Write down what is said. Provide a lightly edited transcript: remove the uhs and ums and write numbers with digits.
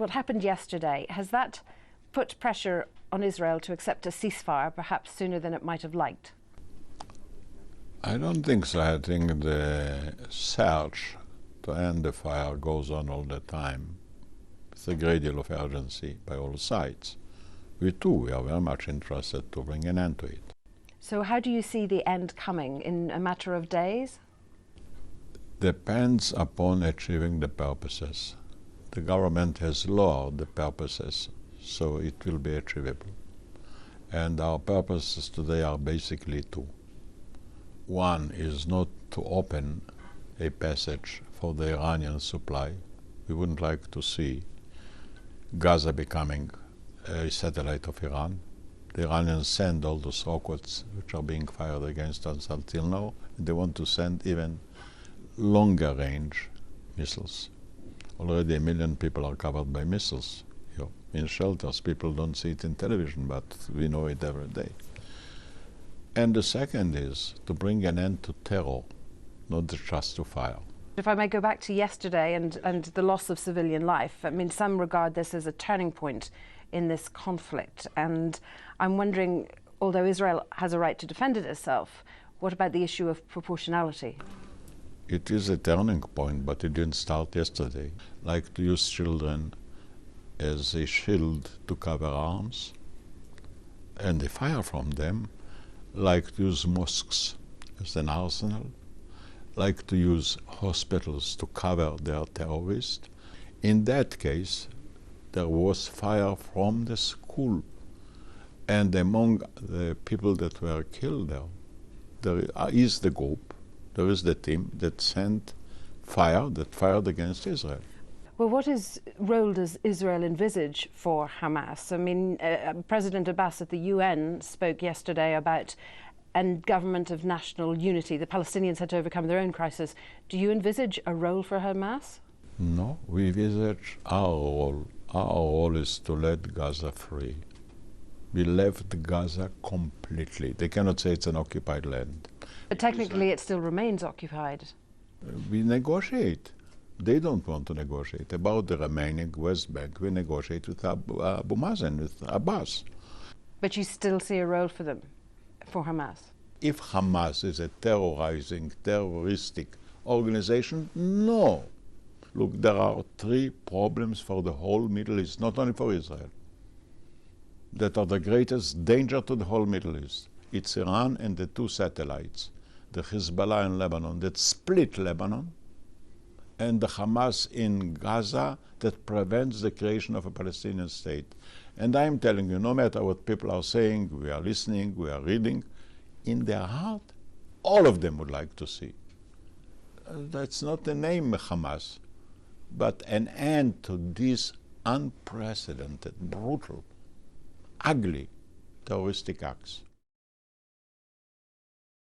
what happened yesterday, has that put pressure on Israel to accept a ceasefire, perhaps sooner than it might have liked? I don't think so. I think the search to end the fire goes on all the time with a great deal of urgency by all sides. We too are very much interested to bring an end to it. So how do you see the end coming? In a matter of days? Depends upon achieving the purposes. The government has lowered the purposes, so it will be achievable. And our purposes today are basically two. One is not to open a passage for the Iranian supply. We wouldn't like to see Gaza becoming a satellite of Iran. The Iranians send all those rockets which are being fired against us until now. They want to send even longer range missiles. Already 1 million people are covered by missiles. In shelters, people don't see it in television, but we know it every day. And the second is to bring an end to terror, not just to fire. If I may go back to yesterday and the loss of civilian life, I mean, some regard this as a turning point in this conflict. And I'm wondering, although Israel has a right to defend it itself, what about the issue of proportionality? It is a turning point, but it didn't start yesterday. Like to use children as a shield to cover arms, and they fire from them, like to use mosques as an arsenal, like to use hospitals to cover their terrorists. In that case, there was fire from the school. And among the people that were killed there is the group, there is the team that sent fire, that fired against Israel. Well, what role does Israel envisage for Hamas? I mean, President Abbas at the UN spoke yesterday about a government of national unity. The Palestinians had to overcome their own crisis. Do you envisage a role for Hamas? No, we envisage our role. Our role is to let Gaza free. We left Gaza completely. They cannot say it's an occupied land. But technically it still remains occupied. We negotiate. They don't want to negotiate. About the remaining West Bank, we negotiate with Abu Mazen, with Abbas. But you still see a role for them, for Hamas? If Hamas is a terroristic organization, no. Look, there are 3 problems for the whole Middle East, not only for Israel, that are the greatest danger to the whole Middle East. It's Iran and the 2 satellites, the Hezbollah in Lebanon that split Lebanon, and the Hamas in Gaza that prevents the creation of a Palestinian state. And I'm telling you, no matter what people are saying, we are listening, we are reading, in their heart, all of them would like to see. That's not the name Hamas, but an end to these unprecedented, brutal, ugly terroristic acts.